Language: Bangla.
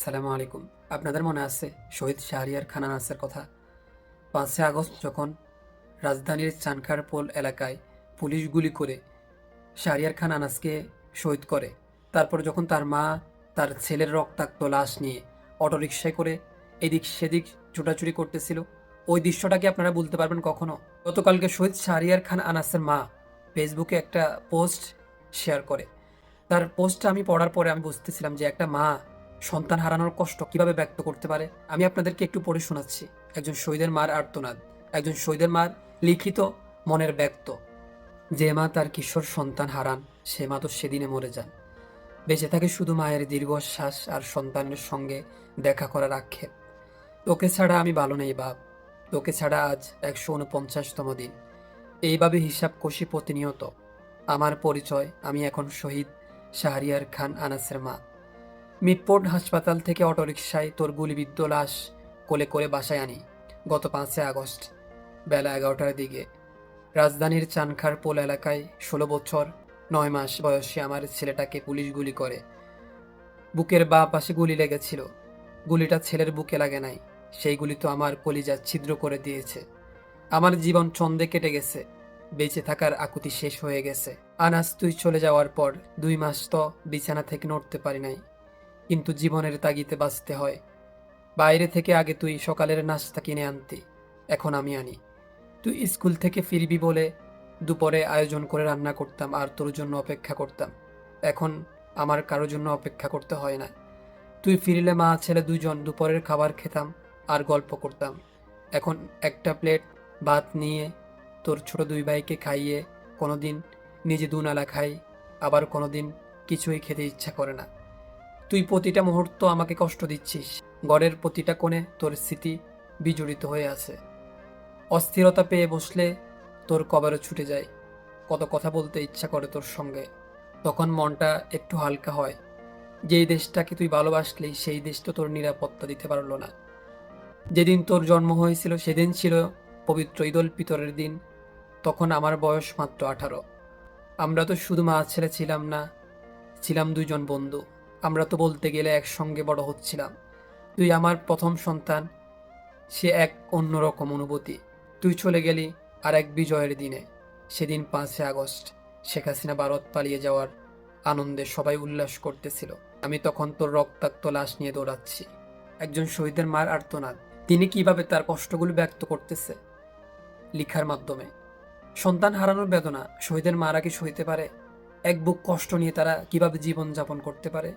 আসসালামু আলাইকুম। আপনাদের মনে আছে শহীদ শাহরিয়ার খান আনাসের কথা? ৫ই আগস্ট যখন রাজধানীর চানখারপোল এলাকায় পুলিশ গুলি করে শাহরিয়ার খান আনাসকে শহীদ করে, তারপর যখন তার মা তার ছেলের রক্তাক্ত লাশ নিয়ে অটোরিকশায় করে এদিক সেদিক ছুটাছুটি করতেছিল, ওই দৃশ্যটা কি আপনারা বলতে পারবেন কখনো? গতকালকে শহীদ শাহরিয়ার খান আনাসের মা ফেসবুকে একটা পোস্ট শেয়ার করে। তার পোস্টটা আমি পড়ার পরে আমি বুঝতেছিলাম যে একটা মা সন্তান হারানোর কষ্ট কিভাবে ব্যক্ত করতে পারে। আমি আপনাদেরকে একটু পড়ে শোনাচ্ছি। একজন শহীদের মার আর্তনাদ, একজন শহীদের মার লিখিত মনের ব্যক্ত। যে মা তার কিশোর সন্তান হারান, সে মা তো সেদিনে মরে যান। বেঁচে থাকে শুধু মায়ের দীর্ঘশ্বাস আর সন্তানের সঙ্গে দেখা করার আক্ষেপ। তোকে ছাড়া আমি ভালো নেই বাপ, তোকে ছাড়া আজ ১৪৯তম দিন। এইভাবে হিসাব কষি প্রতিনিয়ত। আমার পরিচয়, আমি এখন শহীদ শাহরিয়ার খান আনাসের মা। মিটফোর্ড হাসপাতাল থেকে অটোরিকশায় তোর গুলিবিদ্ধ লাশ কোলে করে বাসায় আনি গত ৫ই আগস্ট বেলা ১১টার দিকে। রাজধানীর চানখারপোল এলাকায় ১৬ বছর ৯ মাস বয়সী আমার ছেলেটাকে পুলিশ গুলি করে। বুকের বাঁ পাশে গুলি লেগেছিল। গুলিটা ছেলের বুকে লাগে নাই, সেই গুলি তো আমার কলিজা ছিদ্র করে দিয়েছে। আমার জীবন ছন্দে কেটে গেছে, বেঁচে থাকার আকুতি শেষ হয়ে গেছে। আনাস, তুই চলে যাওয়ার পর ২ মাস তো বিছানা থেকে নড়তে পারি নাই, কিন্তু জীবনের তাগিদে বাঁচতে হয়। বাইরে থেকে আগে তুই সকালের নাস্তা কিনে আনতি, এখন আমি আনি। তুই স্কুল থেকে ফিরবি বলে দুপুরে আয়োজন করে রান্না করতাম আর তোর জন্য অপেক্ষা করতাম। এখন আমার কারোর জন্য অপেক্ষা করতে হয় না। তুই ফিরলে মা ছেলে দুজন দুপুরের খাবার খেতাম আর গল্প করতাম। এখন একটা প্লেট ভাত নিয়ে তোর ছোট দুই ভাইকে খাইয়ে কোনোদিন নিজে দুনালা খাই, আবার কোনোদিন কিছুই খেতে ইচ্ছা করে না। তুই প্রতিটা মুহূর্ত আমাকে কষ্ট দিচ্ছিস। ঘরের প্রতিটা কোণে তোর স্মৃতি বিজড়িত হয়ে আছে। অস্থিরতা পেয়ে বসলে তোর কবরে ছুটে যায়। কত কথা বলতে ইচ্ছা করে তোর সঙ্গে, তখন মনটা একটু হালকা হয়। যেই দেশটাকে তুই ভালোবাসলি সেই দেশ তো তোর নিরাপত্তা দিতে পারলো না। যেদিন তোর জন্ম হয়েছিল সেদিন ছিল পবিত্র ঈদ উল ফিতরের দিন। তখন আমার বয়স মাত্র ১৮। আমরা তো শুধু মা ছেলে ছিলাম না, ছিলাম দুইজন বন্ধু। আমরা তো বলতে গেলে একসঙ্গে বড় হচ্ছিলাম। তুই আমার প্রথম সন্তান, সে এক অন্যরকম অনুভূতি। তুই চলে গেলি আর এক বিজয়ের দিনে। সেদিন ৫ই আগস্ট শেখ হাসিনা ভারত পালিয়ে যাওয়ার আনন্দে সবাই উল্লাস করতেছিল। আমি তখন তোর রক্তাক্ত লাশ নিয়ে দৌড়াচ্ছি। একজন শহীদের মার আর্তনাদ, তিনি কিভাবে তার কষ্টগুলো ব্যক্ত করতেছে লিখার মাধ্যমে। সন্তান হারানোর বেদনা শহীদের মারা কি সইতে পারে? এক বুক কষ্ট নিয়ে তারা কিভাবে জীবন যাপন করতে পারে?